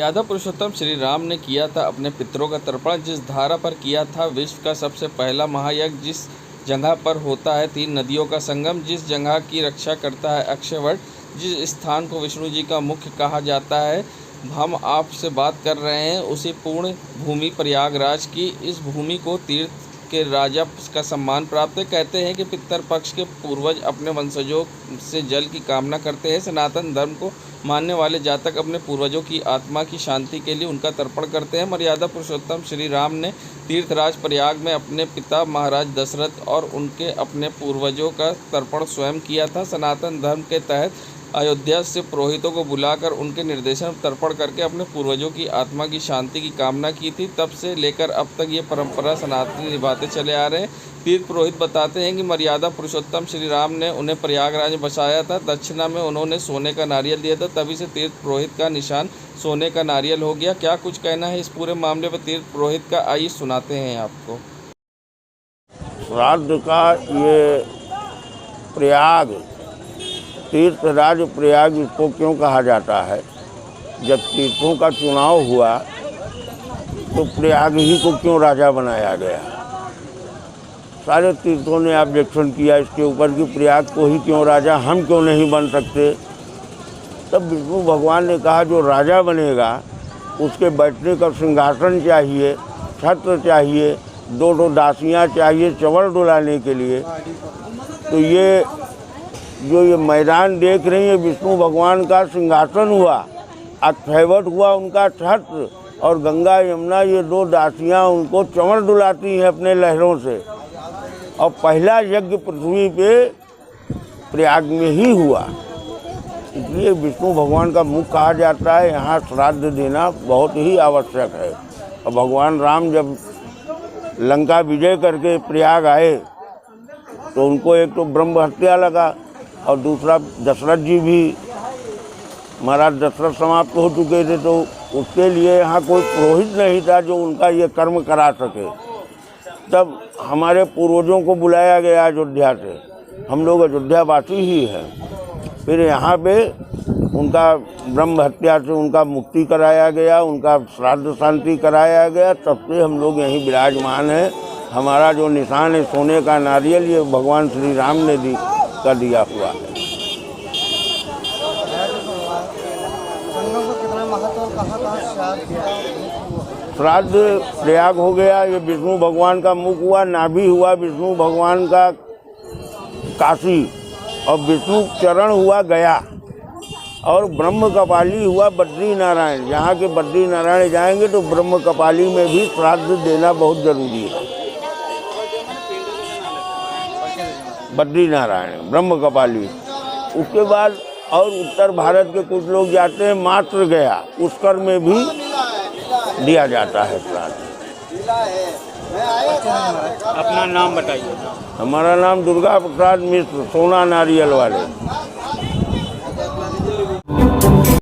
मर्यादा पुरुषोत्तम श्री राम ने किया था अपने पितरों का तर्पण, जिस धारा पर किया था विश्व का सबसे पहला महायज्ञ, जिस जगह पर होता है 3 नदियों का संगम, जिस जगह की रक्षा करता है अक्षयवट, जिस स्थान को विष्णु जी का मुख्य कहा जाता है, हम आपसे बात कर रहे हैं उसी पूर्ण भूमि प्रयागराज की। इस भूमि को तीर्थ के राजा का सम्मान प्राप्त है। कहते हैं कि पितर पक्ष के पूर्वज अपने वंशजों से जल की कामना करते हैं। सनातन धर्म को मानने वाले जातक अपने पूर्वजों की आत्मा की शांति के लिए उनका तर्पण करते हैं। मर्यादा पुरुषोत्तम श्री राम ने तीर्थराज प्रयाग में अपने पिता महाराज दशरथ और उनके अपने पूर्वजों का तर्पण स्वयं किया था। सनातन धर्म के तहत अयोध्या से पुरोहितों को बुलाकर उनके निर्देशन तर्पण करके अपने पूर्वजों की आत्मा की शांति की कामना की थी। तब से लेकर अब तक ये परंपरा सनातनी निभाते चले आ रहे हैं। तीर्थ पुरोहित बताते हैं कि मर्यादा पुरुषोत्तम श्री राम ने उन्हें प्रयागराज में बसाया था। दक्षिणा में उन्होंने सोने का नारियल दिया था, तभी से तीर्थ पुरोहित का निशान सोने का नारियल हो गया। क्या कुछ कहना है इस पूरे मामले पर तीर्थ पुरोहित का, आइए सुनाते हैं आपको। श्राद्ध का ये प्रयाग, तीर्थराज प्रयाग इसको क्यों कहा जाता है? जब तीर्थों का चुनाव हुआ तो प्रयाग ही को क्यों राजा बनाया गया? सारे तीर्थों ने ऑब्जेक्शन किया इसके ऊपर कि प्रयाग को ही क्यों राजा, हम क्यों नहीं बन सकते? तब विष्णु भगवान ने कहा जो राजा बनेगा उसके बैठने का सिंहासन चाहिए, छत्र चाहिए, 2 दासियाँ चाहिए चंवर डुलाने के लिए। तो ये जो ये मैदान देख रही है विष्णु भगवान का सिंहासन हुआ, अक्षयवट हुआ उनका छत्र, और गंगा यमुना ये 2 दासियाँ उनको चंवर डुलाती हैं अपने लहरों से। और पहला यज्ञ पृथ्वी पे प्रयाग में ही हुआ, इसलिए विष्णु भगवान का मुख कहा जाता है। यहाँ श्राद्ध देना बहुत ही आवश्यक है। और भगवान राम जब लंका विजय करके प्रयाग आए तो उनको एक तो ब्रह्म हत्या लगा, और दूसरा दशरथ जी भी, महाराज दशरथ समाप्त हो चुके थे, तो उसके लिए यहाँ कोई पुरोहित नहीं था जो उनका ये कर्म करा सके। तब हमारे पूर्वजों को बुलाया गया अयोध्या से, हम लोग अयोध्यावासी ही हैं। फिर यहाँ पे उनका ब्रह्म हत्या से उनका मुक्ति कराया गया, उनका श्राद्ध शांति कराया गया, तब से हम लोग यहीं विराजमान हैं। हमारा जो निशान है सोने का नारियल, ये भगवान श्री राम ने का दिया हुआ है। श्राद्ध प्रयाग हो गया, ये विष्णु भगवान का मुख हुआ, नाभि हुआ विष्णु भगवान का काशी, और विष्णु चरण हुआ गया, और ब्रह्म कपाली हुआ बद्री नारायण। यहाँ के बद्री नारायण जाएंगे तो ब्रह्म कपाली में भी श्राद्ध देना बहुत जरूरी है। बद्री नारायण, ब्रह्म कपाली। उसके बाद और उत्तर भारत के कुछ लोग जाते हैं मात्र गया, पुष्कर में भी दिया जाता है श्राद्ध। अपना नाम बताइए। हमारा नाम दुर्गा प्रसाद मिश्र, सोना नारियल वाले।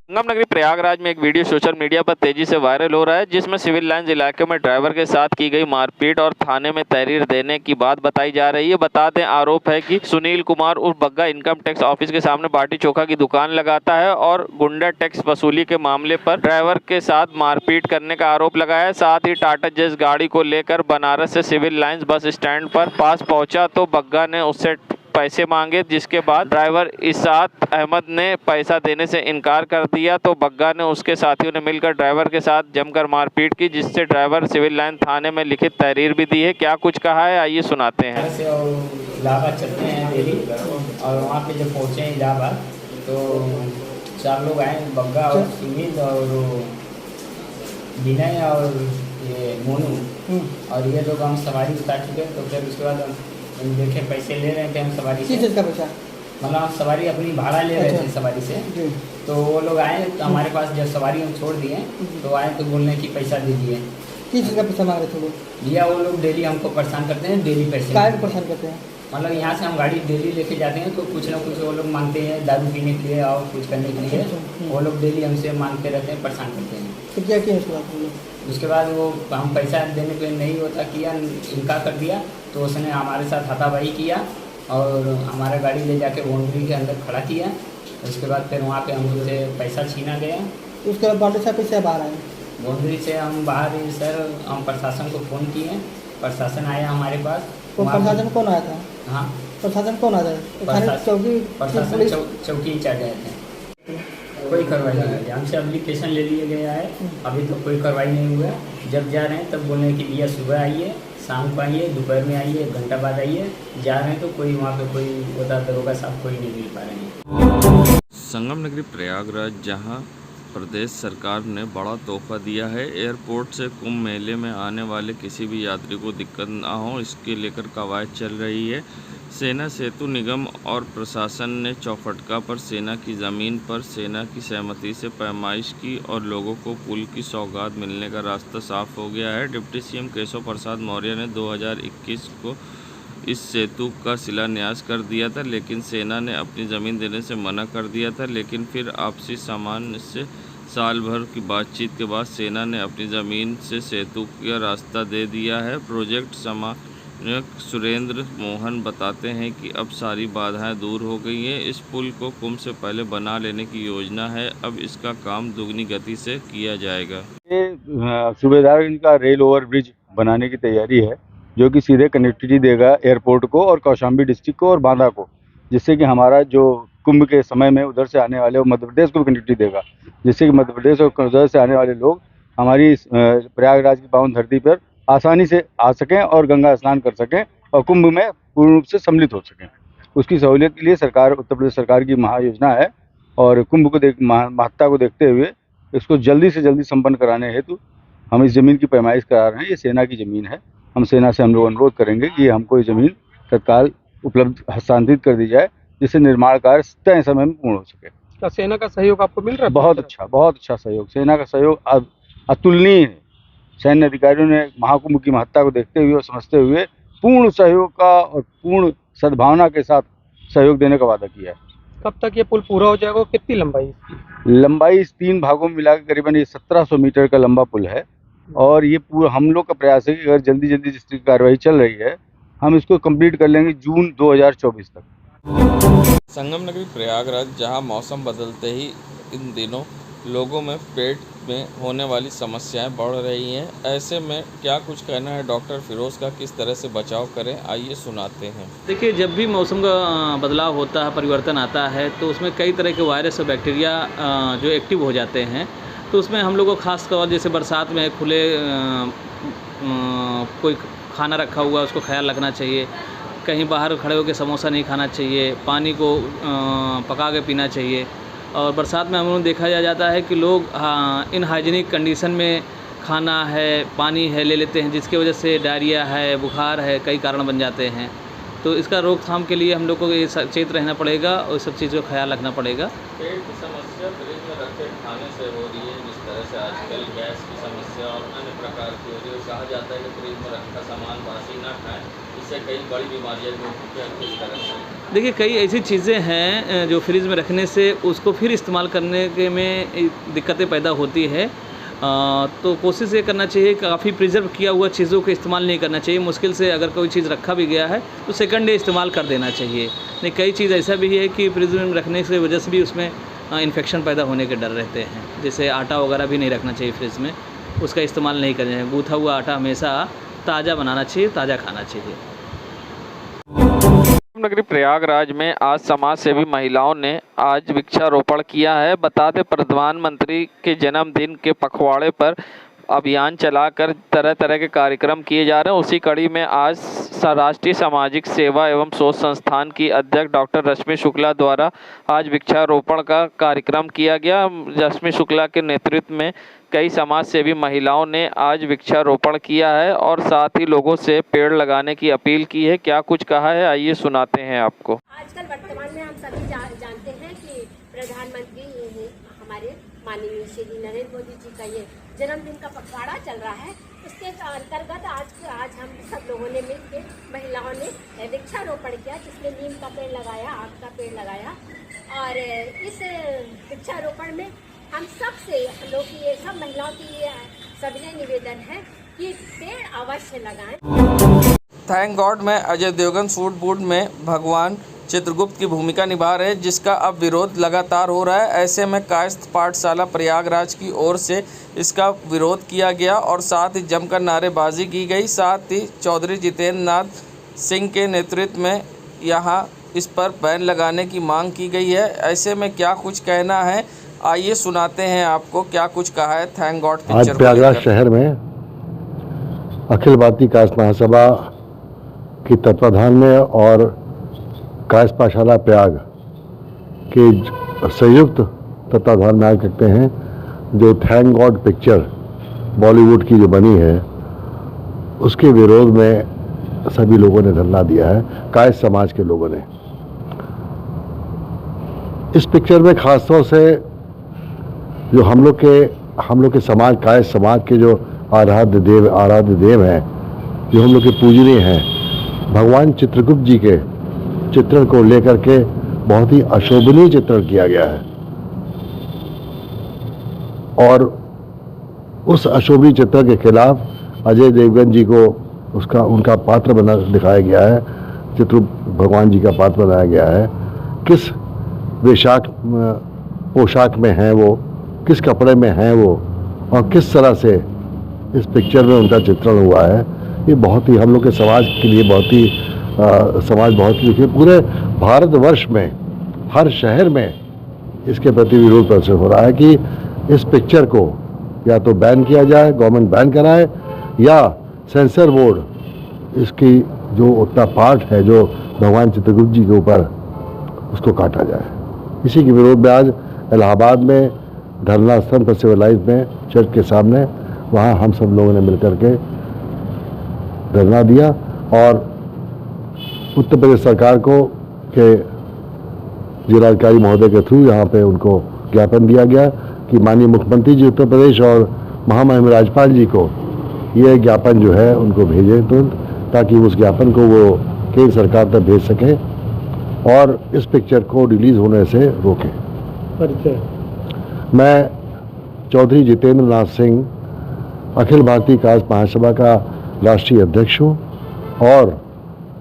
संगम नगरी प्रयागराज में एक वीडियो सोशल मीडिया पर तेजी से वायरल हो रहा है, जिसमें सिविल लाइंस इलाके में ड्राइवर के साथ की गई मारपीट और थाने में तहरीर देने की बात बताई जा रही है। बता दें, आरोप है कि सुनील कुमार उर्फ बग्गा इनकम टैक्स ऑफिस के सामने बाटी चोखा की दुकान लगाता है और गुंडा टैक्स वसूली के मामले पर ड्राइवर के साथ मारपीट करने का आरोप लगाया है। साथ ही टाटा जेस गाड़ी को लेकर बनारस से सिविल लाइंस बस स्टैंड पर पास पहुंचा तो बग्गा ने उससे पैसे मांगे, जिसके बाद ड्राइवर इसात अहमद ने पैसा देने से इनकार कर दिया। तो बग्गा ने उसके साथियों ने मिलकर ड्राइवर के साथ जमकर मारपीट की, जिससे ड्राइवर सिविल लाइन थाने में लिखित तहरीर भी दी है। क्या कुछ कहा है, आइए सुनाते हैं। इलाहाबाद चलते हैं डेली, और वहाँ पे जब पहुँचे इलाहाबाद तो 4 लोग आए, बग्गा और सुमित और विनय और ये मोनू, और ये लोग हम सवारी उतार चुके। तो फिर उसके बाद हम देखे पैसे ले रहे थे हम सवारी से। किस का पैसा? मतलब हम सवारी अपनी भाड़ा ले रहे थे सवारी से। तो वो लोग आए तो हमारे पास जब सवारी हम छोड़ दिए तो आए तो बोलने की पैसा दीजिए। किस चीज़ का पैसा मांग रहे थे लोग? भैया वो लोग डेली हमको परेशान करते हैं, डेली पैसे। क्या परेशान करते हैं? मतलब यहाँ से हम गाड़ी डेली लेके जाते हैं तो कुछ ना कुछ वो लोग मांगते हैं, दारू पीने के लिए और कुछ करने के लिए। वो लोग डेली हमसे मांगते रहते हैं, परेशान करते हैं। तो क्या किया उसके बाद वो हम पैसा देने पे नहीं होता किया, इनकार कर दिया। तो उसने हमारे साथ हाथापाई किया और हमारा गाड़ी ले जाके बाउंड्री के अंदर खड़ा किया। उसके बाद फिर वहाँ पे हमसे पैसा छीना गया उसके बाद बाउंड्री से आप कैसे बाहर आए? बाउंड्री से हम बाहर ही सर, हम प्रशासन को फ़ोन किए, प्रशासन आया हमारे पास। तो वहाँ पे- प्रशासन कौन आया था? हाँ, प्रशासन कौन आया था? थाने प्रशासन- चौकी प्रशासन पुलिस? चौकी इंचार्ज आए थे। कोई कार्रवाई नहीं हुई। हमसे एप्लीकेशन ले लिया गया है, अभी तो कोई कार्रवाई नहीं हुआ है। जब जा रहे हैं तब बोलने की भैया सुबह आइए, शाम को आइए, दोपहर में आइए, 1 घंटा बाद आइए। जा रहे हैं तो कोई वहाँ पे कोई होता दरोगा साहब कोई नहीं मिल पा रहे हैं। संगम नगरी प्रयागराज, जहां प्रदेश सरकार ने बड़ा तोहफा दिया है। एयरपोर्ट से कुंभ मेले में आने वाले किसी भी यात्री को दिक्कत ना हो, इसके लेकर कवायद चल रही है। सेना सेतु निगम और प्रशासन ने चौखटका पर सेना की ज़मीन पर सेना की सहमति से पैमाइश की और लोगों को पुल की सौगात मिलने का रास्ता साफ हो गया है। डिप्टी सीएम केशव प्रसाद मौर्य ने 2021 को इस सेतु का शिलान्यास कर दिया था, लेकिन सेना ने अपनी ज़मीन देने से मना कर दिया था। लेकिन फिर आपसी सामान्य से साल भर की बातचीत के बाद सेना ने अपनी ज़मीन से सेतु का रास्ता दे दिया है। प्रोजेक्ट समन्वयक सुरेंद्र मोहन बताते हैं कि अब सारी बाधाएं दूर हो गई हैं। इस पुल को कुंभ से पहले बना लेने की योजना है, अब इसका काम दुगनी गति से किया जाएगा। ये सूबेदारगंज का रेल ओवर ब्रिज बनाने की तैयारी है, जो कि सीधे कनेक्टिविटी देगा एयरपोर्ट को और कौशाम्बी डिस्ट्रिक्ट को और बांदा को, जिससे कि हमारा जो कुंभ के समय में उधर से आने वाले, वो मध्य प्रदेश को भी कनेक्टिविटी देगा, जिससे कि मध्य प्रदेश और उधर से आने वाले लोग हमारी प्रयागराज की पावन धरती पर आसानी से आ सकें और गंगा स्नान कर सकें और कुंभ में पूर्ण रूप से सम्मिलित हो सकें। उसकी सहूलियत के लिए सरकार, उत्तर प्रदेश सरकार की महायोजना है और कुंभ को महत्ता को देखते हुए इसको जल्दी से जल्दी संपन्न कराने हेतु हम इस ज़मीन की पैमाइश करा रहे हैं। ये सेना की ज़मीन है। हम सेना से हम लोग अनुरोध करेंगे कि हमको ये ज़मीन तत्काल उपलब्ध हस्तांतरित कर दी जाए, जिससे निर्माण कार्य तय समय में पूर्ण हो सके। क्या सेना का सहयोग आपको मिल रहा है? बहुत अच्छा सहयोग, सेना का सहयोग अतुलनीय है। सैन्य अधिकारियों ने महाकुंभ की महत्ता को देखते हुए और समझते हुए पूर्ण सहयोग का और पूर्ण सद्भावना के साथ सहयोग देने का वादा किया है। कब तक ये पुल पूरा हो जाएगा? कितनी लंबाई इसकी? लंबाई इस 3 भागों में मिलाकर करीबन ये 1700 मीटर का लंबा पुल है और ये पूरा हम लोग का प्रयास है कि अगर जल्दी जल्दी जिस तरह की कार्रवाई चल रही है, हम इसको कंप्लीट कर लेंगे जून 2024 तक। संगम नगरी प्रयागराज, जहां मौसम बदलते ही इन दिनों लोगों में पेट में होने वाली समस्याएं बढ़ रही हैं। ऐसे में क्या कुछ कहना है डॉक्टर फिरोज़ का, किस तरह से बचाव करें, आइए सुनाते हैं। देखिए, जब भी मौसम का बदलाव होता है, परिवर्तन आता है, तो उसमें कई तरह के वायरस और बैक्टीरिया जो एक्टिव हो जाते हैं। तो उसमें हम लोग को खास तौर, जैसे बरसात में खुले कोई खाना रखा हुआ, उसको ख्याल रखना चाहिए। कहीं बाहर खड़े होकर समोसा नहीं खाना चाहिए। पानी को पका के पीना चाहिए। और बरसात में हम लोग देखा जाता है कि लोग इनहाइजीनिक कंडीशन में खाना है, पानी है ले लेते हैं, जिसकी वजह से डायरिया है, बुखार है, कई कारण बन जाते हैं। तो इसका रोकथाम के लिए हम लोग को ये सचेत रहना पड़ेगा और सब चीज़ का ख्याल रखना पड़ेगा। पेट की समस्या फ्रिज में रखे खाने से हो रही है, जिस तरह से आजकल गैस की समस्या और अन्य प्रकार की हो रही है। कहा जाता है कि फ्रिज में रखा सामान बासी ना खाएं, इससे कई बड़ी बीमारियां भी होती हैं। किस तरह से? देखिए, कई ऐसी चीज़ें हैं जो फ्रिज में रखने से उसको फिर इस्तेमाल करने के में दिक्कतें पैदा होती है। तो कोशिश ये करना चाहिए, काफ़ी प्रिजर्व किया हुआ चीज़ों का इस्तेमाल नहीं करना चाहिए। मुश्किल से अगर कोई चीज़ रखा भी गया है तो सेकंड डे इस्तेमाल कर देना चाहिए। नहीं, कई चीज़ ऐसा भी है कि फ्रिज में रखने से वजह से भी उसमें इन्फेक्शन पैदा होने के डर रहते हैं। जैसे आटा वगैरह भी नहीं रखना चाहिए फ्रिज में, उसका इस्तेमाल नहीं करना चाहिए। गूँथा हुआ आटा हमेशा ताज़ा बनाना चाहिए, ताज़ा खाना चाहिए। नगरी प्रयागराज में आज समाज सेवी महिलाओं ने आज वृक्षारोपण किया है। बता दें, प्रधानमंत्री के जन्मदिन के पखवाड़े पर अभियान चलाकर तरह तरह के कार्यक्रम किए जा रहे हैं। उसी कड़ी में आज राष्ट्रीय सामाजिक सेवा एवं शोध संस्थान की अध्यक्ष डॉक्टर रश्मि शुक्ला द्वारा आज वृक्षारोपण का कार्यक्रम किया गया। रश्मि शुक्ला के नेतृत्व में कई समाज सेवी महिलाओं ने आज वृक्षारोपण किया है और साथ ही लोगों से पेड़ लगाने की अपील की है। क्या कुछ कहा है, आइए सुनाते हैं आपको। आजकल वर्तमान में हम सभी जानते हैं कि प्रधानमंत्री हमारे माननीय श्री नरेंद्र मोदी जी का ये जन्मदिन का पखवाड़ा चल रहा है। उसके अंतर्गत आज हम सब लोगों ने मिलकर महिलाओं ने वृक्षारोपण किया, जिसमें नीम का पेड़ लगाया, आम का पेड़ लगाया। और इस वृक्षारोपण में हम लोग की ये सब महिलाओं की सविनय निवेदन है कि पेड़ अवश्य लगाएं। थैंक गॉड में अजय देवगन फूड बूथ में भगवान चित्रगुप्त की भूमिका निभा रहे हैं, जिसका अब विरोध लगातार हो रहा है। ऐसे में कायस्थ पाठशाला प्रयागराज की ओर से इसका विरोध किया गया और साथ ही जमकर नारेबाजी की गई। साथ ही चौधरी जितेंद्र नाथ सिंह के नेतृत्व में यहाँ इस पर बैन लगाने की मांग की गई है। ऐसे में क्या कुछ कहना है, आइए सुनाते हैं आपको क्या कुछ कहा है थैंक गॉड पिक्चर आज को प्रयागराज लेकर। शहर में अखिल भारतीय कायस्थ महासभा की तत्वाधान में और कायस्थ पाठशाला प्रयाग के संयुक्त तत्वाधान में आज कहते हैं जो थैंक गॉड पिक्चर बॉलीवुड की जो बनी है उसके विरोध में सभी लोगों ने धरना दिया है, कायस्थ समाज के लोगों ने। इस पिक्चर में खासतौर से जो हम लोग के समाज, कायस्थ समाज के जो आराध्य देव हैं, जो हम लोग के पूजनीय हैं, भगवान चित्रगुप्त जी के चित्रण को लेकर के बहुत ही अशोभनीय चित्रण किया गया है और उस अशोभनीय चित्रण के खिलाफ अजय देवगन जी को उनका पात्र बना दिखाया गया है, भगवान जी का पात्र बनाया गया है। किस पोशाक में हैं वो, किस कपड़े में हैं वो और किस तरह से इस पिक्चर में उनका चित्रण हुआ है, ये बहुत ही हम लोग के समाज के लिए बहुत ही समाज बहुत ही देखिए पूरे भारतवर्ष में हर शहर में इसके प्रति विरोध प्रदर्शन हो रहा है कि इस पिक्चर को या तो बैन किया जाए, गवर्नमेंट बैन कराए, या सेंसर बोर्ड इसकी जो उतना पार्ट है जो भगवान चित्रगुप्त जी के ऊपर उसको काटा जाए। इसी के विरोध में आज इलाहाबाद में धरना स्थल पर सिविलाइज में चर्च के सामने वहाँ हम सब लोगों ने मिलकर के धरना दिया और उत्तर प्रदेश सरकार को के जिलाधिकारी महोदय के थ्रू यहाँ पे उनको ज्ञापन दिया गया कि माननीय मुख्यमंत्री जी उत्तर प्रदेश और महामहिम राज्यपाल जी को ये ज्ञापन जो है उनको भेजें तुरंत, ताकि उस ज्ञापन को वो केंद्र सरकार तक भेज सकें और इस पिक्चर को रिलीज़ होने से रोकें। मैं चौधरी जितेंद्र नाथ सिंह अखिल भारतीय कायस्थ महासभा का राष्ट्रीय अध्यक्ष हूँ और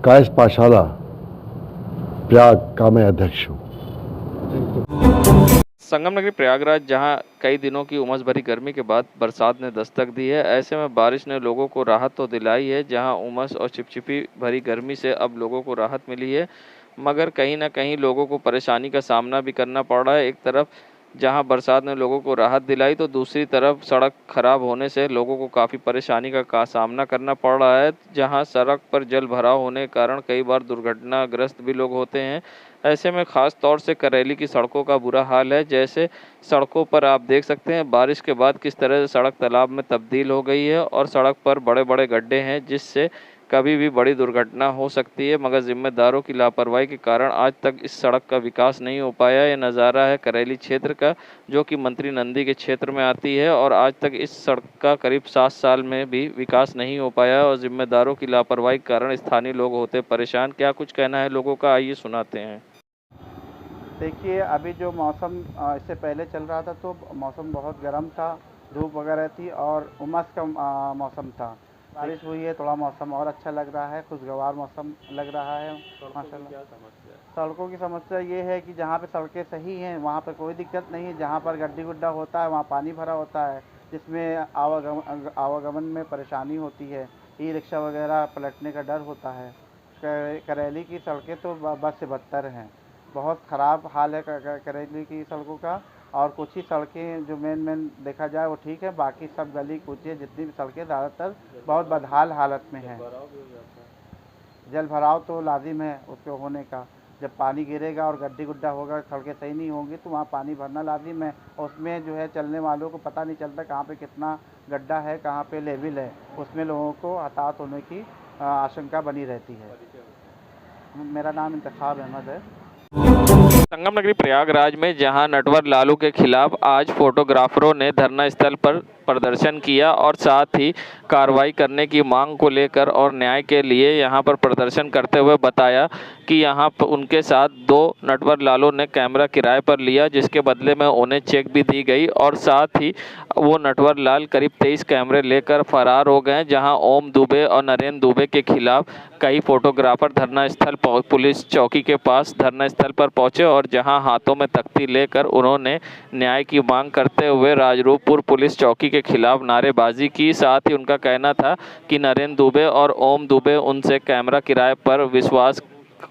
कायस्थ पाठशाला प्रयाग का मैं अध्यक्ष हूँ। संगम नगरी प्रयागराज जहां कई दिनों की उमस भरी गर्मी के बाद बरसात ने दस्तक दी है। ऐसे में बारिश ने लोगों को राहत तो दिलाई है। जहां उमस और चिपचिपी भरी गर्मी से अब लोगों को राहत मिली है, मगर कहीं ना कहीं लोगों को परेशानी का सामना भी करना पड़ रहा है। एक तरफ जहां बरसात ने लोगों को राहत दिलाई तो दूसरी तरफ सड़क खराब होने से लोगों को काफ़ी परेशानी का सामना करना पड़ रहा है। जहां सड़क पर जल भराव होने के कारण कई बार दुर्घटनाग्रस्त भी लोग होते हैं। ऐसे में ख़ास तौर से करेली की सड़कों का बुरा हाल है। जैसे सड़कों पर आप देख सकते हैं बारिश के बाद किस तरह से सड़क तालाब में तब्दील हो गई है और सड़क पर बड़े बड़े गड्ढे हैं, जिससे कभी भी बड़ी दुर्घटना हो सकती है। मगर जिम्मेदारों की लापरवाही के कारण आज तक इस सड़क का विकास नहीं हो पाया। यह नज़ारा है करेली क्षेत्र का, जो कि मंत्री नंदी के क्षेत्र में आती है और आज तक इस सड़क का करीब 7 साल में भी विकास नहीं हो पाया और जिम्मेदारों की लापरवाही के कारण स्थानीय लोग होते परेशान। क्या कुछ कहना है लोगों का, आइए सुनाते हैं। देखिए, अभी जो मौसम इससे पहले चल रहा था तो मौसम बहुत गर्म था, धूप वगैरह थी और उमस का मौसम था। बारिश हुई है, थोड़ा मौसम और अच्छा लग रहा है, खुशगवार मौसम लग रहा है माशाल्लाह। सड़कों की समस्या ये है कि जहाँ पे सड़कें सही हैं वहाँ पर कोई दिक्कत नहीं है। जहाँ पर गड्ढी गुड्ढा होता है वहाँ पानी भरा होता है, जिसमें आवागमन में परेशानी होती है। ई रिक्शा वगैरह पलटने का डर होता है। करेली की सड़कें तो बस से बदतर हैं, बहुत ख़राब हाल है करेली की सड़कों का। और कुछ ही सड़कें जो मेन देखा जाए वो ठीक है, बाकी सब गली कूचिए जितनी भी सड़कें ज़्यादातर बहुत बदहाल हालत में हैं। जल भराव तो लाजिम है उसके होने का। जब पानी गिरेगा और गड्ढी गुड्ढा होगा, सड़कें सही नहीं होंगी तो वहाँ पानी भरना लाजिम है। उसमें जो है चलने वालों को पता नहीं चलता कहाँ पे कितना गड्ढा है, कहाँ पे लेवल है, उसमें लोगों को हताहत होने की आशंका बनी रहती है। मेरा नाम इंतखाब अहमद है। संगम नगरी प्रयागराज में जहां नटवर लालू के खिलाफ आज फोटोग्राफरों ने धरना स्थल पर प्रदर्शन किया और साथ ही कार्रवाई करने की मांग को लेकर और न्याय के लिए यहां पर प्रदर्शन करते हुए बताया कि यहां पर उनके साथ 2 नटवर लालू ने कैमरा किराए पर लिया, जिसके बदले में उन्हें चेक भी दी गई और साथ ही वो नटवर लाल करीब 23 कैमरे लेकर फरार हो गए। जहां ओम दुबे और नरेंद्र दुबे के खिलाफ कई फोटोग्राफर धरना स्थल पुलिस चौकी के पास धरना स्थल पर पहुंचे और जहां हाथों में तख्ती लेकर उन्होंने न्याय की मांग करते हुए राजरूपपुर पुलिस चौकी के खिलाफ नारेबाजी की। साथ ही उनका कहना था कि नरेंद्र दुबे और ओम दुबे उनसे कैमरा किराए पर विश्वास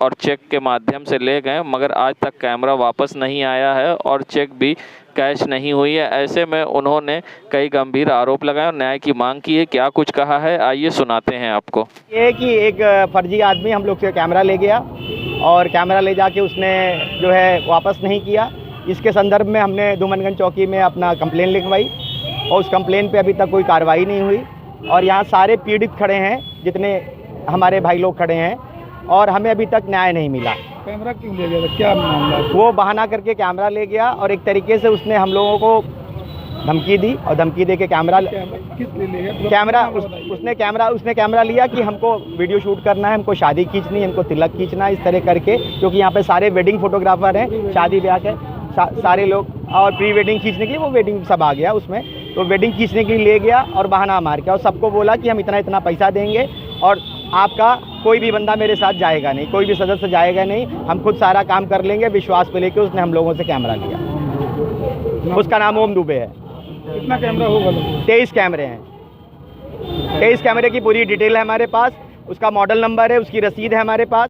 और चेक के माध्यम से ले गए, मगर आज तक कैमरा वापस नहीं आया है और चेक भी कैश नहीं हुई है। ऐसे में उन्होंने कई गंभीर आरोप लगाए और न्याय की मांग की है। क्या कुछ कहा है, आइए सुनाते हैं आपको। ये कि एक फर्जी आदमी हम लोग से कैमरा ले गया और कैमरा ले जाके उसने जो है वापस नहीं किया। इसके संदर्भ में हमने धूमनगंज चौकी में अपना कंप्लेन लिखवाई और उस कंप्लेन पे अभी तक कोई कार्रवाई नहीं हुई और यहाँ सारे पीड़ित खड़े हैं, जितने हमारे भाई लोग खड़े हैं, और हमें अभी तक न्याय नहीं मिला। कैमरा क्यों ले गया, क्या मामला? वो बहाना करके कैमरा ले गया और एक तरीके से उसने हम लोगों को धमकी दी और धमकी दे के कैमरा किस लिए ले गया? उसने कैमरा लिया कि हमको वीडियो शूट करना है, हमको शादी खींचनी है, हमको तिलक खींचना है, इस तरह करके, क्योंकि यहाँ पे सारे वेडिंग फोटोग्राफर हैं, शादी ब्याह के सारे लोग, और प्री वेडिंग खींचने के लिए वो वेडिंग सब आ गया उसमें, तो वेडिंग खींचने के लिए ले गया और बहाना मार के और सबको बोला कि हम इतना इतना पैसा देंगे और आपका कोई भी बंदा मेरे साथ जाएगा नहीं, कोई भी सदस्य जाएगा नहीं, हम खुद सारा काम कर लेंगे, विश्वास पे लेके उसने हम लोगों से कैमरा लिया। उसका नाम ओम दुबे है। कितना कैमरा होगा? 23 कैमरे हैं। 23 कैमरे की पूरी डिटेल है हमारे पास, उसका मॉडल नंबर है, उसकी रसीद है हमारे पास।